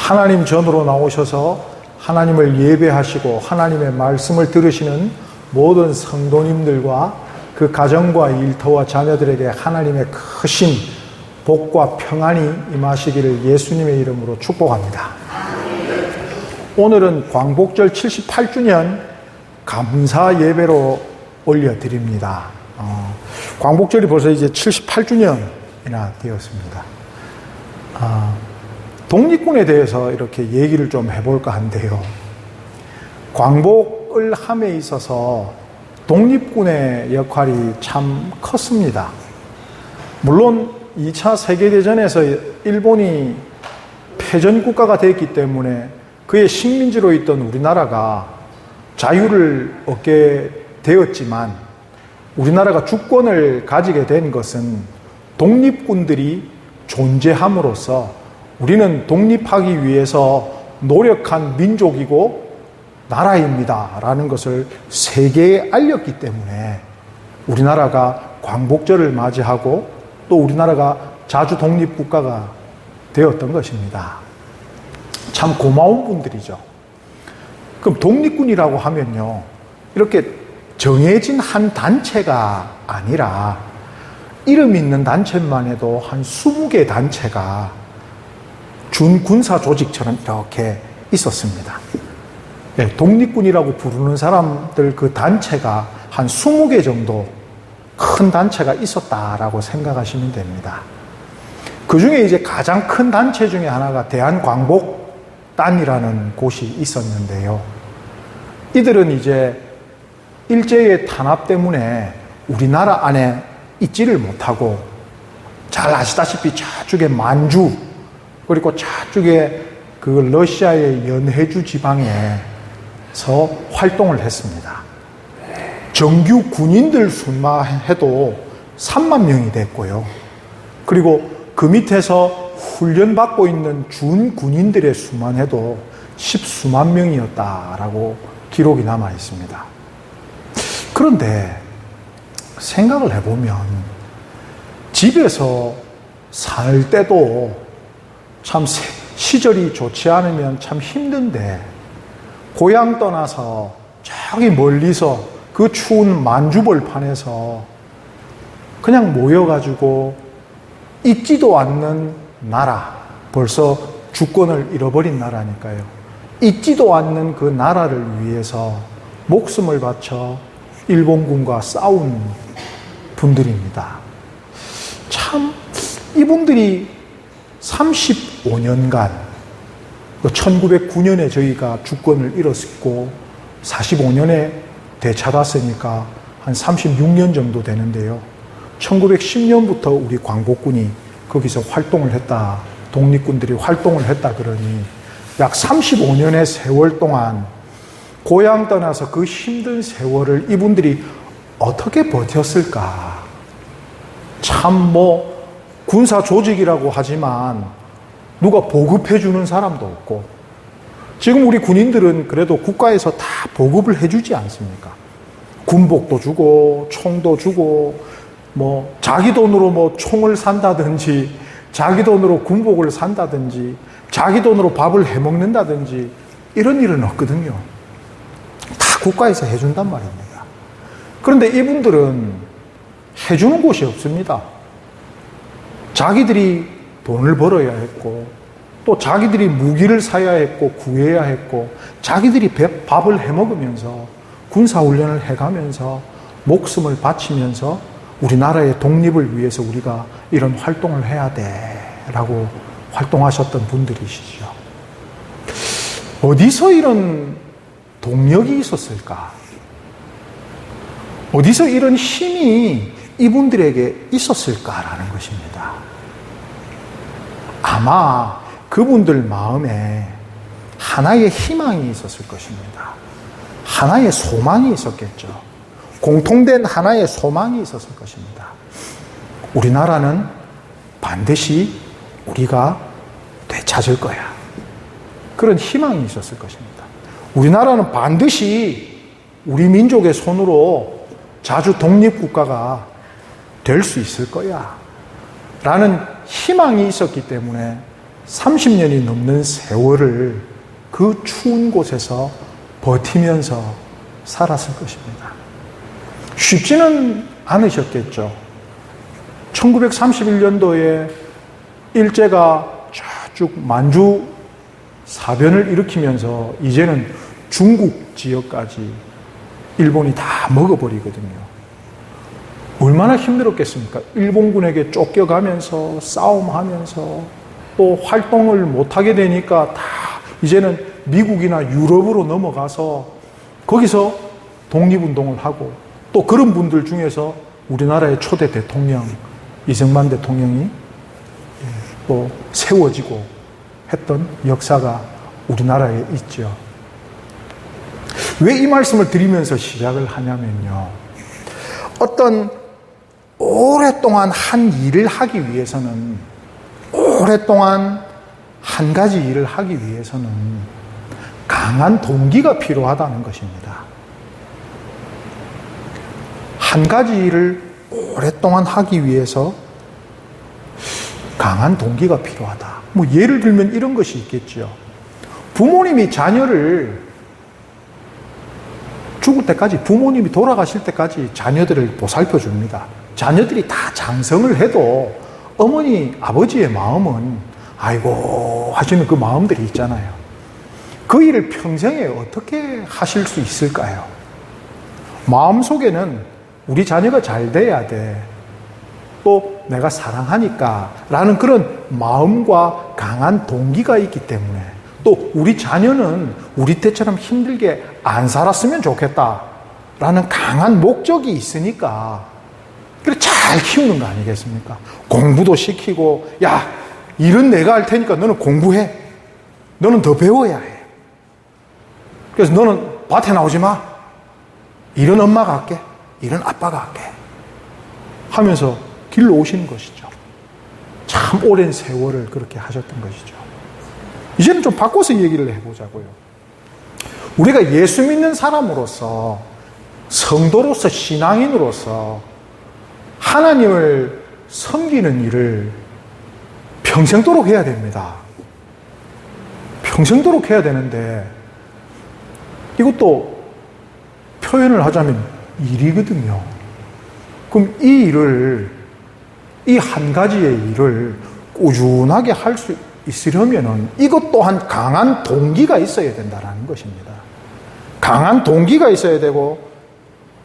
하나님 전으로 나오셔서 하나님을 예배하시고 하나님의 말씀을 들으시는 모든 성도님들과 그 가정과 일터와 자녀들에게 하나님의 크신 복과 평안이 임하시기를 예수님의 이름으로 축복합니다. 오늘은 광복절 78주년 감사 예배로 올려드립니다. 광복절이 벌써 이제 78주년이나 되었습니다. 독립군에 대해서 이렇게 얘기를 좀 해볼까 한데요. 광복을 함에 있어서 독립군의 역할이 참 컸습니다. 물론 2차 세계대전에서 일본이 패전 국가가 됐기 때문에 그의 식민지로 있던 우리나라가 자유를 얻게 되었지만 우리나라가 주권을 가지게 된 것은 독립군들이 존재함으로써 우리는 독립하기 위해서 노력한 민족이고 나라입니다 라는 것을 세계에 알렸기 때문에 우리나라가 광복절을 맞이하고 또 우리나라가 자주 독립국가가 되었던 것입니다. 참 고마운 분들이죠. 그럼 독립군이라고 하면요, 이렇게 정해진 한 단체가 아니라 이름 있는 단체만 해도 한 20개 단체가 준군사 조직처럼 이렇게 있었습니다. 네, 독립군이라고 부르는 사람들 그 단체가 한 20개 정도 큰 단체가 있었다라고 생각하시면 됩니다. 그 중에 이제 가장 큰 단체 중에 하나가 대한광복단이라는 곳이 있었는데요. 이들은 이제 일제의 탄압 때문에 우리나라 안에 있지를 못하고 잘 아시다시피 저쪽에 만주 그리고 저쪽에 그 러시아의 연해주 지방에서 활동을 했습니다. 정규 군인들 수만 해도 3만 명이 됐고요. 그리고 그 밑에서 훈련받고 있는 준군인들의 수만 해도 10수만 명이었다라고 기록이 남아 있습니다. 그런데 생각을 해보면 집에서 살 때도 참 시절이 좋지 않으면 참 힘든데 고향 떠나서 저기 멀리서 그 추운 만주벌판에서 그냥 모여가지고 있지도 않는 나라, 벌써 주권을 잃어버린 나라니까요. 있지도 않는 그 나라를 위해서 목숨을 바쳐 일본군과 싸운 분들입니다. 참 이분들이 35년간 1909년에 저희가 주권을 잃었고 45년에 되찾았으니까 한 36년 정도 되는데요. 1910년부터 우리 광복군이 거기서 활동을 했다, 독립군들이 활동을 했다 그러니 약 35년의 세월 동안 고향 떠나서 그 힘든 세월을 이분들이 어떻게 버텼을까? 참 군사 조직이라고 하지만 누가 보급해주는 사람도 없고 지금 우리 군인들은 그래도 국가에서 다 보급을 해주지 않습니까? 군복도 주고 총도 주고 자기 돈으로 총을 산다든지 자기 돈으로 군복을 산다든지 자기 돈으로 밥을 해먹는다든지 이런 일은 없거든요. 다 국가에서 해준단 말입니다. 그런데 이분들은 해주는 곳이 없습니다. 자기들이 돈을 벌어야 했고 또 자기들이 무기를 사야 했고 구해야 했고 자기들이 밥을 해먹으면서 군사훈련을 해가면서 목숨을 바치면서 우리나라의 독립을 위해서 우리가 이런 활동을 해야 돼라고 활동하셨던 분들이시죠. 어디서 이런 동력이 있었을까? 어디서 이런 힘이 이분들에게 있었을까라는 것입니다. 아마 그분들 마음에 하나의 희망이 있었을 것입니다. 하나의 소망이 있었겠죠. 공통된 하나의 소망이 있었을 것입니다. 우리나라는 반드시 우리가 되찾을 거야. 그런 희망이 있었을 것입니다. 우리나라는 반드시 우리 민족의 손으로 자주 독립국가가 될 수 있을 거야. 라는 희망이 있었기 때문에 30년이 넘는 세월을 그 추운 곳에서 버티면서 살았을 것입니다. 쉽지는 않으셨겠죠. 1931년도에 일제가 쭉 만주 사변을 일으키면서 이제는 중국 지역까지 일본이 다 먹어버리거든요. 얼마나 힘들었겠습니까? 일본군에게 쫓겨가면서 싸움하면서 또 활동을 못하게 되니까 다 이제는 미국이나 유럽으로 넘어가서 거기서 독립운동을 하고 또 그런 분들 중에서 우리나라의 초대 대통령 이승만 대통령이 또 세워지고 했던 역사가 우리나라에 있죠. 왜 이 말씀을 드리면서 시작을 하냐면요. 어떤 오랫동안 한 일을 하기 위해서는 오랫동안 한 가지 일을 하기 위해서는 강한 동기가 필요하다는 것입니다. 한 가지 일을 오랫동안 하기 위해서 강한 동기가 필요하다. 뭐 예를 들면 이런 것이 있겠죠. 부모님이 자녀를 죽을 때까지, 부모님이 돌아가실 때까지 자녀들을 보살펴 줍니다. 자녀들이 다 장성을 해도 어머니, 아버지의 마음은 아이고 하시는 그 마음들이 있잖아요. 그 일을 평생에 어떻게 하실 수 있을까요? 마음속에는 우리 자녀가 잘 돼야 돼. 또 내가 사랑하니까 라는 그런 마음과 강한 동기가 있기 때문에 또 우리 자녀는 우리 때처럼 힘들게 안 살았으면 좋겠다 라는 강한 목적이 있으니까 잘 키우는 거 아니겠습니까? 공부도 시키고 야 일은 내가 할 테니까 너는 공부해. 너는 더 배워야 해. 그래서 너는 밭에 나오지 마. 일은 엄마가 할게. 일은 아빠가 할게. 하면서 길러 오시는 것이죠. 참 오랜 세월을 그렇게 하셨던 것이죠. 이제는 좀 바꿔서 얘기를 해보자고요. 우리가 예수 믿는 사람으로서, 성도로서, 신앙인으로서 하나님을 섬기는 일을 평생도록 해야 됩니다. 평생도록 해야 되는데 이것도 표현을 하자면 일이거든요. 그럼 이 일을, 이 한 가지의 일을 꾸준하게 할 수 있으려면 이것 또한 강한 동기가 있어야 된다는 것입니다. 강한 동기가 있어야 되고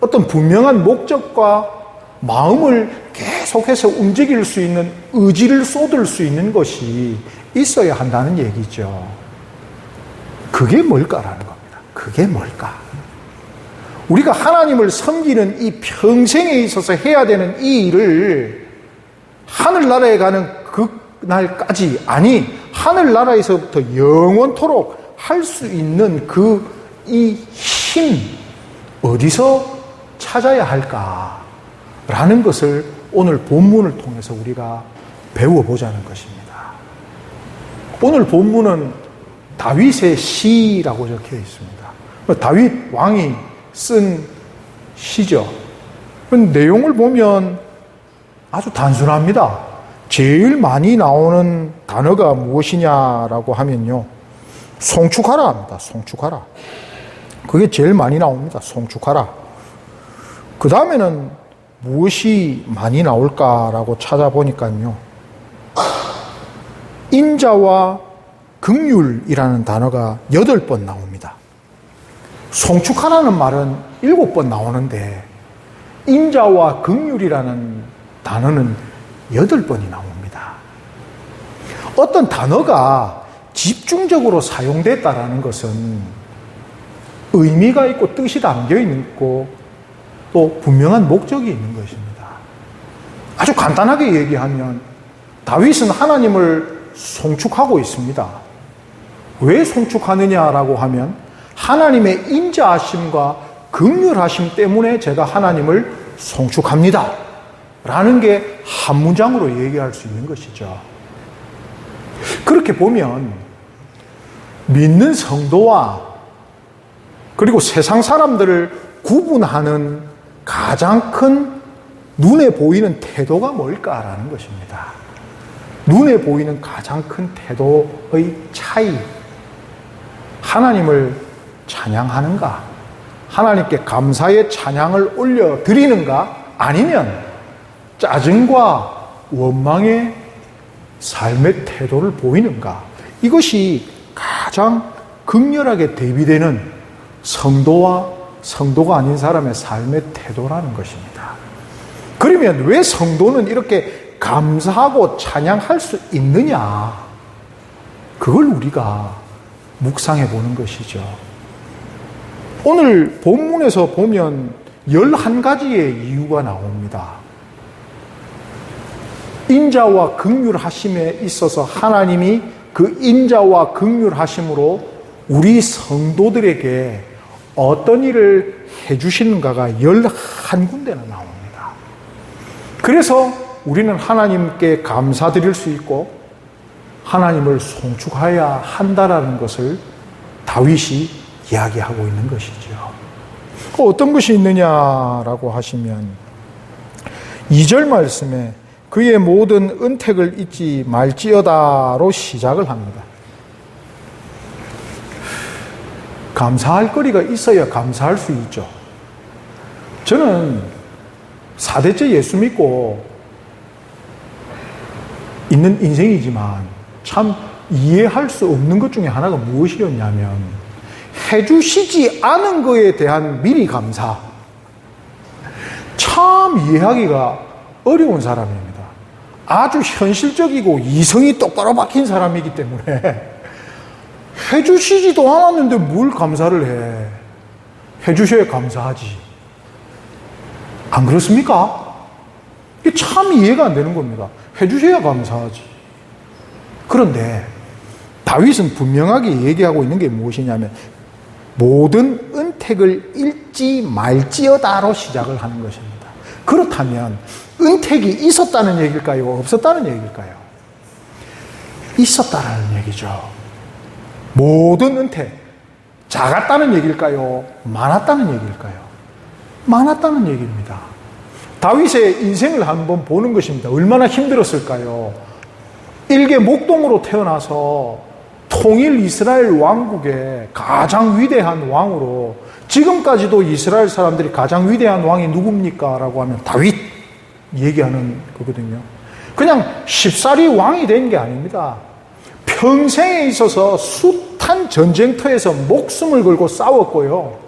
어떤 분명한 목적과 마음을 계속해서 움직일 수 있는 의지를 쏟을 수 있는 것이 있어야 한다는 얘기죠. 그게 뭘까라는 겁니다. 그게 뭘까? 우리가 하나님을 섬기는 이 평생에 있어서 해야 되는 이 일을 하늘나라에 가는 그날까지, 아니 하늘나라에서부터 영원토록 할 수 있는 이 힘 어디서 찾아야 할까라는 것을 오늘 본문을 통해서 우리가 배워보자는 것입니다. 오늘 본문은 다윗의 시라고 적혀 있습니다. 다윗 왕이 쓴 시죠. 내용을 보면 아주 단순합니다. 제일 많이 나오는 단어가 무엇이냐라고 하면요. 송축하라 합니다. 송축하라. 그게 제일 많이 나옵니다. 송축하라. 그 다음에는 무엇이 많이 나올까라고 찾아보니까요. 인자와 긍휼이라는 단어가 8번 나옵니다. 송축하라는 말은 7번 나오는데 인자와 긍휼이라는 단어는 8번이 나옵니다. 어떤 단어가 집중적으로 사용됐다라는 것은 의미가 있고 뜻이 담겨 있고 또 분명한 목적이 있는 것입니다. 아주 간단하게 얘기하면 다윗은 하나님을 송축하고 있습니다. 왜 송축하느냐라고 하면 하나님의 인자하심과 긍휼하심 때문에 제가 하나님을 송축합니다. 라는 게 한 문장으로 얘기할 수 있는 것이죠. 그렇게 보면 믿는 성도와 그리고 세상 사람들을 구분하는 가장 큰 눈에 보이는 태도가 뭘까라는 것입니다. 눈에 보이는 가장 큰 태도의 차이. 하나님을 찬양하는가? 하나님께 감사의 찬양을 올려드리는가? 아니면 짜증과 원망의 삶의 태도를 보이는가? 이것이 가장 극렬하게 대비되는 성도와 성도가 아닌 사람의 삶의 태도라는 것입니다. 그러면 왜 성도는 이렇게 감사하고 찬양할 수 있느냐? 그걸 우리가 묵상해 보는 것이죠. 오늘 본문에서 보면 11가지의 이유가 나옵니다. 인자와 긍휼하심에 있어서 하나님이 그 인자와 긍휼하심으로 우리 성도들에게 어떤 일을 해주시는가가 11군데나 나옵니다. 그래서 우리는 하나님께 감사드릴 수 있고 하나님을 송축해야 한다라는 것을 다윗이 이야기하고 있는 것이죠. 어떤 것이 있느냐라고 하시면 2절 말씀에 그의 모든 은택을 잊지 말지어다로 시작을 합니다. 감사할 거리가 있어야 감사할 수 있죠. 저는 4대째 예수 믿고 있는 인생이지만 참 이해할 수 없는 것 중에 하나가 무엇이었냐면 해주시지 않은 것에 대한 미리 감사. 참 이해하기가 어려운 사람입니다. 아주 현실적이고 이성이 똑바로 박힌 사람이기 때문에 해주시지도 않았는데 뭘 감사를 해. 해주셔야 감사하지. 안 그렇습니까? 이게 참 이해가 안 되는 겁니다. 해주셔야 감사하지. 그런데 다윗은 분명하게 얘기하고 있는 게 무엇이냐면 모든 은택을 잃지 말지어다로 시작을 하는 것입니다. 그렇다면 은택이 있었다는 얘기일까요? 없었다는 얘기일까요? 있었다는 얘기죠. 모든 은택, 작았다는 얘기일까요? 많았다는 얘기일까요? 많았다는 얘기입니다. 다윗의 인생을 한번 보는 것입니다. 얼마나 힘들었을까요? 일개 목동으로 태어나서 통일 이스라엘 왕국의 가장 위대한 왕으로 지금까지도 이스라엘 사람들이 가장 위대한 왕이 누굽니까? 라고 하면 다윗 얘기하는 거거든요. 그냥 쉽사리 왕이 된 게 아닙니다. 평생에 있어서 숱한 전쟁터에서 목숨을 걸고 싸웠고요.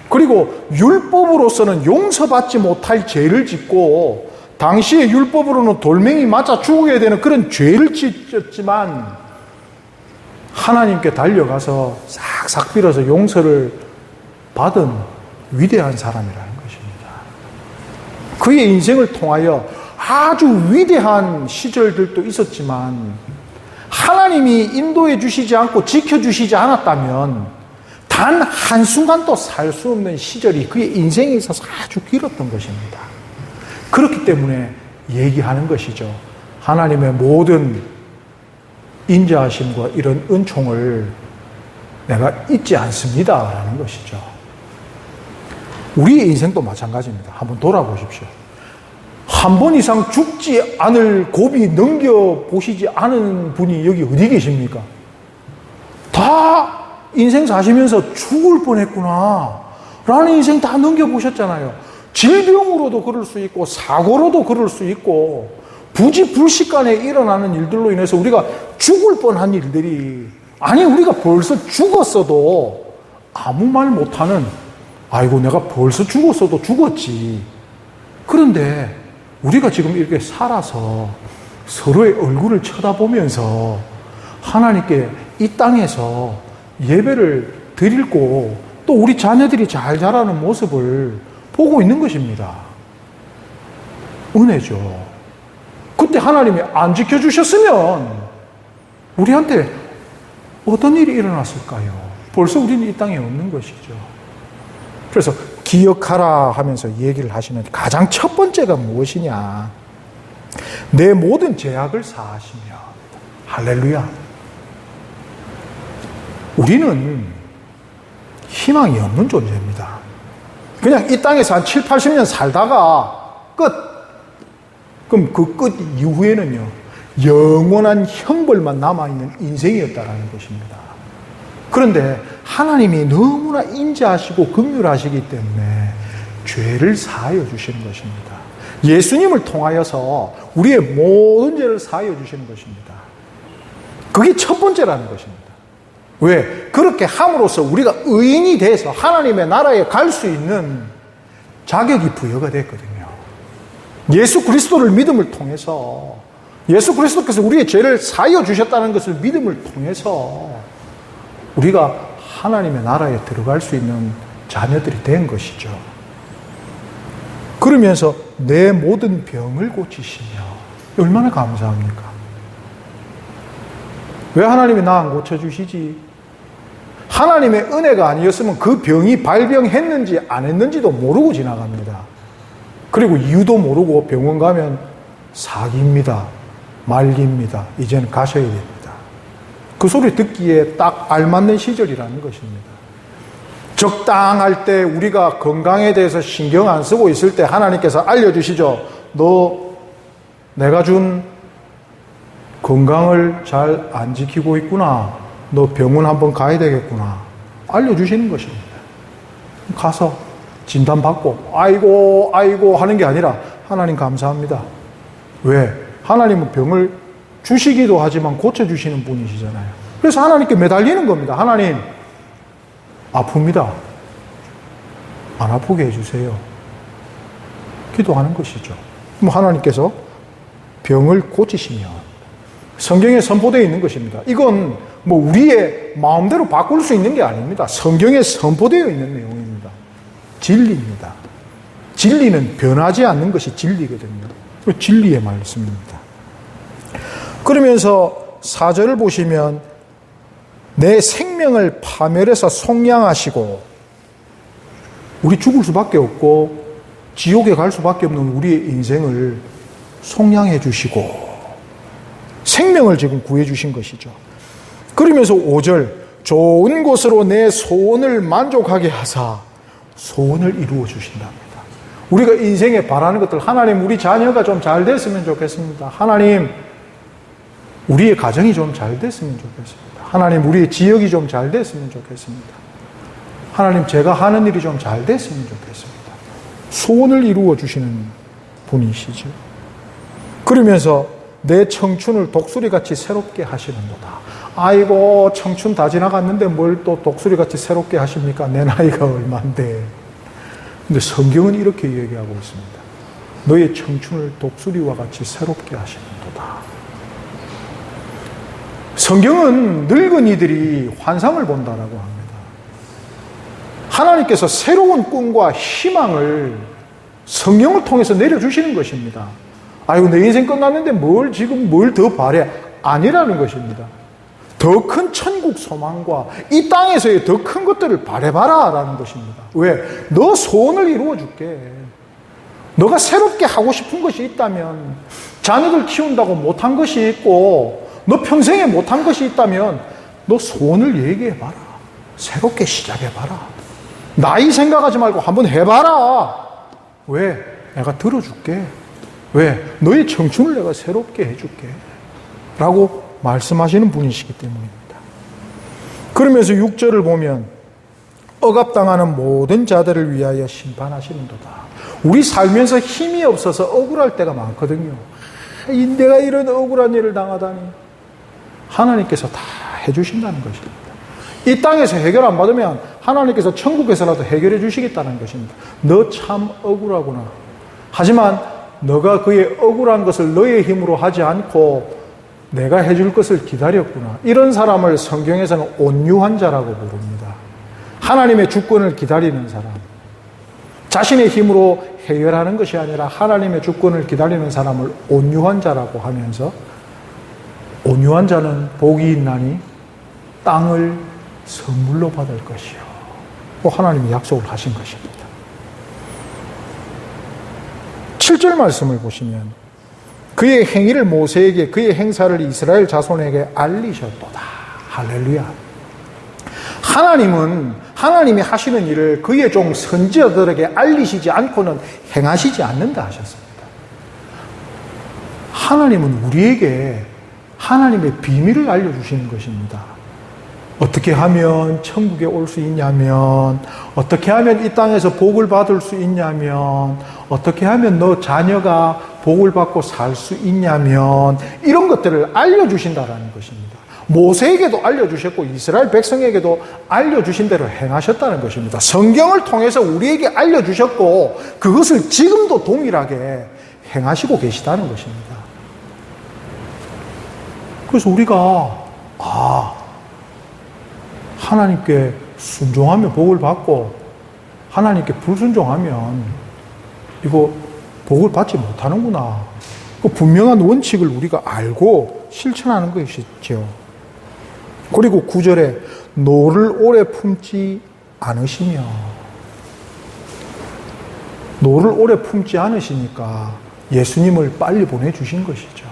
그리고 율법으로서는 용서받지 못할 죄를 짓고 당시의 율법으로는 돌멩이 맞아 죽어야 되는 그런 죄를 짓었지만 하나님께 달려가서 싹싹 빌어서 용서를 받은 위대한 사람이라는 것입니다. 그의 인생을 통하여 아주 위대한 시절들도 있었지만 하나님이 인도해 주시지 않고 지켜주시지 않았다면 단 한순간도 살 수 없는 시절이 그의 인생에 있어서 아주 길었던 것입니다. 그렇기 때문에 얘기하는 것이죠. 하나님의 모든 인자하심과 이런 은총을 내가 잊지 않습니다라는 것이죠. 우리의 인생도 마찬가지입니다. 한번 돌아보십시오. 한 번 이상 죽지 않을 고비 넘겨보시지 않은 분이 여기 어디 계십니까? 다 인생 사시면서 죽을 뻔했구나 라는 인생 다 넘겨보셨잖아요. 질병으로도 그럴 수 있고 사고로도 그럴 수 있고 부지불식간에 일어나는 일들로 인해서 우리가 죽을 뻔한 일들이 아니 우리가 벌써 죽었어도 아무 말 못하는 아이고 내가 벌써 죽었어도 죽었지. 그런데 우리가 지금 이렇게 살아서 서로의 얼굴을 쳐다보면서 하나님께 이 땅에서 예배를 드리고 또 우리 자녀들이 잘 자라는 모습을 보고 있는 것입니다. 은혜죠. 그때 하나님이 안 지켜주셨으면 우리한테 어떤 일이 일어났을까요? 벌써 우리는 이 땅에 없는 것이죠. 그래서 기억하라 하면서 얘기를 하시는 가장 첫 번째가 무엇이냐? 내 모든 죄악을 사하시며. 할렐루야. 우리는 희망이 없는 존재입니다. 그냥 이 땅에서 한 7, 80년 살다가 끝. 그럼 그 끝 이후에는요. 영원한 형벌만 남아있는 인생이었다라는 것입니다. 그런데 하나님이 너무나 인자하시고 긍휼하시기 때문에 죄를 사하여 주시는 것입니다. 예수님을 통하여서 우리의 모든 죄를 사하여 주시는 것입니다. 그게 첫 번째라는 것입니다. 왜? 그렇게 함으로써 우리가 의인이 돼서 하나님의 나라에 갈 수 있는 자격이 부여가 됐거든요. 예수 그리스도를 믿음을 통해서, 예수 그리스도께서 우리의 죄를 사하여 주셨다는 것을 믿음을 통해서 우리가 하나님의 나라에 들어갈 수 있는 자녀들이 된 것이죠. 그러면서 내 모든 병을 고치시며, 얼마나 감사합니까? 왜 하나님이 나 안 고쳐주시지? 하나님의 은혜가 아니었으면 그 병이 발병했는지 안 했는지도 모르고 지나갑니다. 그리고 이유도 모르고 병원 가면 사기입니다. 말기입니다. 이제는 가셔야 됩니다. 그 소리 듣기에 딱 알맞는 시절이라는 것입니다. 적당할 때 우리가 건강에 대해서 신경 안 쓰고 있을 때 하나님께서 알려주시죠. 너 내가 준 건강을 잘 안 지키고 있구나. 너 병원 한번 가야 되겠구나. 알려주시는 것입니다. 가서 진단받고 아이고 하는 게 아니라 하나님 감사합니다. 왜? 하나님은 병을 주시기도 하지만 고쳐주시는 분이시잖아요. 그래서 하나님께 매달리는 겁니다. 하나님, 아픕니다. 안 아프게 해주세요. 기도하는 것이죠. 그럼 하나님께서 병을 고치시면 성경에 선포되어 있는 것입니다. 이건 뭐 우리의 마음대로 바꿀 수 있는 게 아닙니다. 성경에 선포되어 있는 내용입니다. 진리입니다. 진리는 변하지 않는 것이 진리거든요. 진리의 말씀입니다. 그러면서 4절을 보시면 내 생명을 파멸해서 속량하시고, 우리 죽을 수밖에 없고 지옥에 갈 수밖에 없는 우리의 인생을 속량해 주시고 생명을 지금 구해 주신 것이죠. 그러면서 5절, 좋은 곳으로 내 소원을 만족하게 하사 소원을 이루어 주신답니다. 우리가 인생에 바라는 것들, 하나님 우리 자녀가 좀 잘 됐으면 좋겠습니다. 하나님 우리의 가정이 좀 잘 됐으면 좋겠습니다. 하나님 우리의 지역이 좀 잘 됐으면 좋겠습니다. 하나님 제가 하는 일이 좀 잘 됐으면 좋겠습니다. 소원을 이루어 주시는 분이시죠. 그러면서 내 청춘을 독수리같이 새롭게 하시는도다. 아이고 청춘 다 지나갔는데 뭘 또 독수리같이 새롭게 하십니까? 내 나이가 얼만데. 근데 성경은 이렇게 얘기하고 있습니다. 너의 청춘을 독수리와 같이 새롭게 하시는도다. 성경은 늙은이들이 환상을 본다라고 합니다. 하나님께서 새로운 꿈과 희망을 성경을 통해서 내려주시는 것입니다. 아이고 내 인생 끝났는데 뭘 더 바래? 아니라는 것입니다. 더 큰 천국 소망과 이 땅에서의 더 큰 것들을 바래봐라 라는 것입니다. 왜? 너 소원을 이루어 줄게. 너가 새롭게 하고 싶은 것이 있다면, 자녀들 키운다고 못한 것이 있고 너 평생에 못한 것이 있다면 너 소원을 얘기해봐라. 새롭게 시작해봐라. 나이 생각하지 말고 한번 해봐라. 왜? 내가 들어줄게. 왜? 너의 청춘을 내가 새롭게 해줄게 라고 말씀하시는 분이시기 때문입니다. 그러면서 6절을 보면 억압당하는 모든 자들을 위하여 심판하시는도다. 우리 살면서 힘이 없어서 억울할 때가 많거든요. 내가 이런 억울한 일을 당하다니. 하나님께서 다 해주신다는 것입니다. 이 땅에서 해결 안 받으면 하나님께서 천국에서라도 해결해 주시겠다는 것입니다. 너 참 억울하구나. 하지만 너가 그의 억울한 것을 너의 힘으로 하지 않고 내가 해줄 것을 기다렸구나. 이런 사람을 성경에서는 온유한 자라고 부릅니다. 하나님의 주권을 기다리는 사람. 자신의 힘으로 해결하는 것이 아니라 하나님의 주권을 기다리는 사람을 온유한 자라고 하면서, 온유한 자는 복이 있나니 땅을 선물로 받을 것이요. 하나님이 약속을 하신 것입니다. 7절 말씀을 보시면 그의 행위를 모세에게, 그의 행사를 이스라엘 자손에게 알리셨도다. 할렐루야. 하나님은 하나님이 하시는 일을 그의 종 선지자들에게 알리시지 않고는 행하시지 않는다 하셨습니다. 하나님은 우리에게 하나님의 비밀을 알려주시는 것입니다. 어떻게 하면 천국에 올 수 있냐면, 어떻게 하면 이 땅에서 복을 받을 수 있냐면, 어떻게 하면 너 자녀가 복을 받고 살 수 있냐면, 이런 것들을 알려주신다라는 것입니다. 모세에게도 알려주셨고 이스라엘 백성에게도 알려주신 대로 행하셨다는 것입니다. 성경을 통해서 우리에게 알려주셨고 그것을 지금도 동일하게 행하시고 계시다는 것입니다. 그래서 우리가 하나님께 순종하면 복을 받고 하나님께 불순종하면 이거 복을 받지 못하는구나. 그 분명한 원칙을 우리가 알고 실천하는 것이죠. 그리고 9절에 노를 오래 품지 않으시며, 노를 오래 품지 않으시니까 예수님을 빨리 보내주신 것이죠.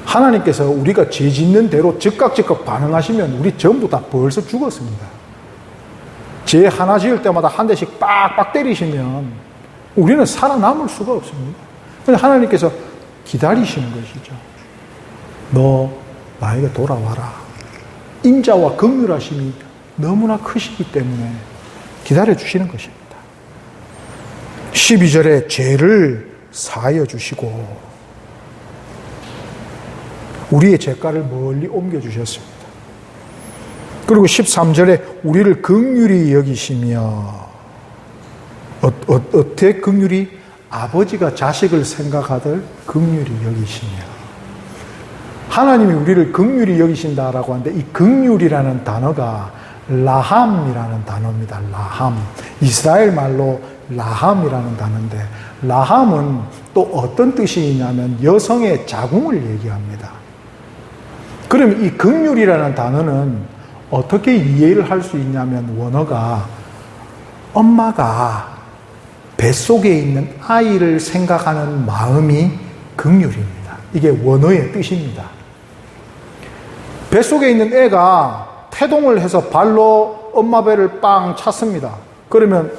하나님께서 우리가 죄 짓는 대로 즉각 반응하시면 우리 전부 다 벌써 죽었습니다. 죄 하나 지을 때마다 한 대씩 빡빡 때리시면 우리는 살아남을 수가 없습니다. 그런데 하나님께서 기다리시는 것이죠. 너 나에게 돌아와라. 인자와 긍휼하심이 너무나 크시기 때문에 기다려주시는 것입니다. 12절에 죄를 사하여 주시고 우리의 죄가를 멀리 옮겨주셨습니다. 그리고 13절에 우리를 긍휼히 여기시며, 어떻게 긍휼히? 아버지가 자식을 생각하듯 긍휼히 여기시며. 하나님이 우리를 긍휼히 여기신다라고 하는데 이 긍휼이라는 단어가 라함이라는 단어입니다. 라함. 이스라엘 말로 라함이라는 단어인데 라함은 또 어떤 뜻이 있냐면 여성의 자궁을 얘기합니다. 그럼 이 긍휼이라는 단어는 어떻게 이해를 할 수 있냐면 원어가 엄마가 뱃속에 있는 아이를 생각하는 마음이 긍휼입니다. 이게 원어의 뜻입니다. 뱃속에 있는 애가 태동을 해서 발로 엄마 배를 빵 찼습니다. 그러면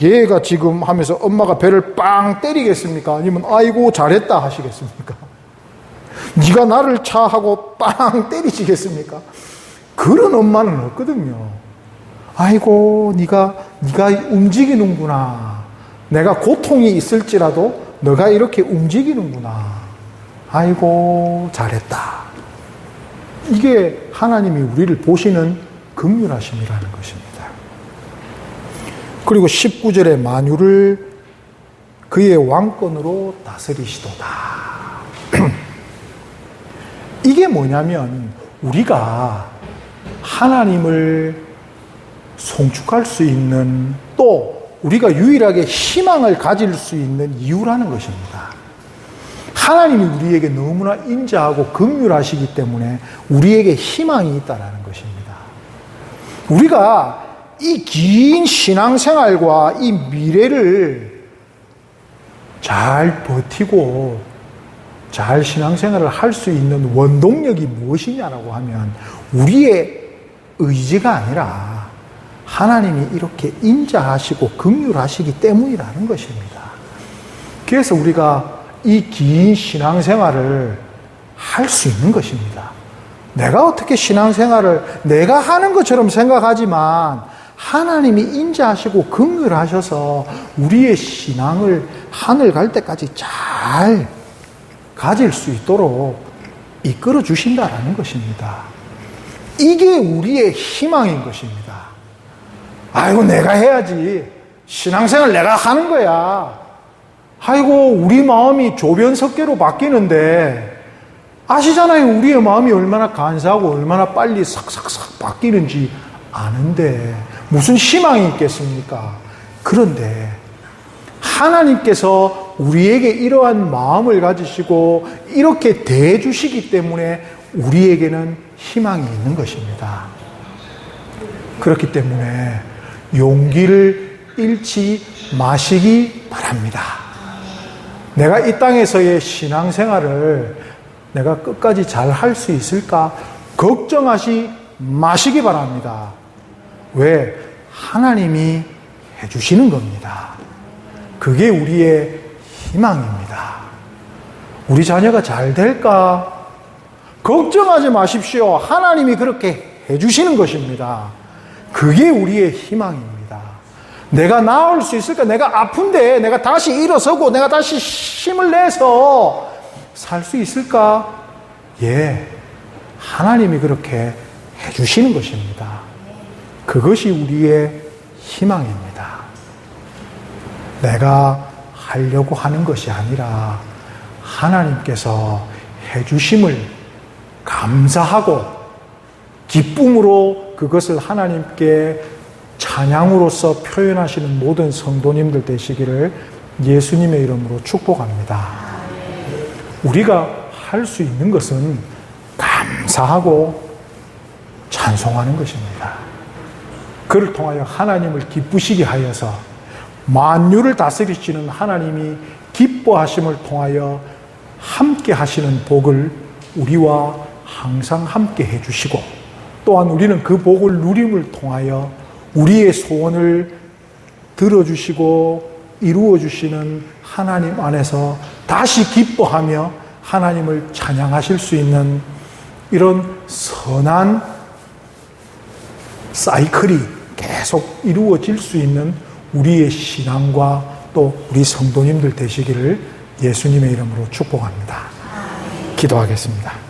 얘가 지금 하면서 엄마가 배를 빵 때리겠습니까? 아니면 아이고 잘했다 하시겠습니까? 네가 나를 차 하고 빵 때리시겠습니까? 그런 엄마는 없거든요. 아이고 네가 움직이는구나. 내가 고통이 있을지라도 너가 이렇게 움직이는구나. 아이고 잘했다. 이게 하나님이 우리를 보시는 긍휼하심이라는 것입니다. 그리고 19절에 만유를 그의 왕권으로 다스리시도다. 이게 뭐냐면 우리가 하나님을 송축할 수 있는, 또 우리가 유일하게 희망을 가질 수 있는 이유라는 것입니다. 하나님이 우리에게 너무나 인자하고 긍휼하시기 때문에 우리에게 희망이 있다는 것입니다. 우리가 이 긴 신앙생활과 이 미래를 잘 버티고 잘 신앙생활을 할 수 있는 원동력이 무엇이냐라고 하면 우리의 의지가 아니라 하나님이 이렇게 인자하시고 긍휼하시기 때문이라는 것입니다. 그래서 우리가 이 긴 신앙생활을 할 수 있는 것입니다. 내가 어떻게 신앙생활을 내가 하는 것처럼 생각하지만 하나님이 인자하시고 긍휼하셔서 우리의 신앙을 하늘 갈 때까지 잘 가질 수 있도록 이끌어 주신다라는 것입니다. 이게 우리의 희망인 것입니다. 아이고 내가 해야지. 신앙생활 내가 하는 거야. 아이고 우리 마음이 조변석계로 바뀌는데 아시잖아요. 우리의 마음이 얼마나 간사하고 얼마나 빨리 싹싹싹 바뀌는지 아는데 무슨 희망이 있겠습니까? 그런데 하나님께서 우리에게 이러한 마음을 가지시고 이렇게 대해주시기 때문에 우리에게는 희망이 있는 것입니다. 그렇기 때문에 용기를 잃지 마시기 바랍니다. 내가 이 땅에서의 신앙생활을 내가 끝까지 잘 할 수 있을까? 걱정하지 마시기 바랍니다. 왜? 하나님이 해주시는 겁니다. 그게 우리의 희망입니다. 우리 자녀가 잘 될까? 걱정하지 마십시오. 하나님이 그렇게 해주시는 것입니다. 그게 우리의 희망입니다. 내가 나을 수 있을까? 내가 아픈데 내가 다시 일어서고 내가 다시 힘을 내서 살 수 있을까? 예, 하나님이 그렇게 해주시는 것입니다. 그것이 우리의 희망입니다. 내가 하려고 하는 것이 아니라 하나님께서 해주심을 감사하고 기쁨으로 그것을 하나님께 찬양으로서 표현하시는 모든 성도님들 되시기를 예수님의 이름으로 축복합니다. 우리가 할 수 있는 것은 감사하고 찬송하는 것입니다. 그를 통하여 하나님을 기쁘시게 하여서 만유를 다스리시는 하나님이 기뻐하심을 통하여 함께 하시는 복을 우리와 항상 함께 해주시고, 또한 우리는 그 복을 누림을 통하여 우리의 소원을 들어주시고 이루어주시는 하나님 안에서 다시 기뻐하며 하나님을 찬양하실 수 있는 이런 선한 사이클이 계속 이루어질 수 있는 우리의 신앙과 또 우리 성도님들 되시기를 예수님의 이름으로 축복합니다. 기도하겠습니다.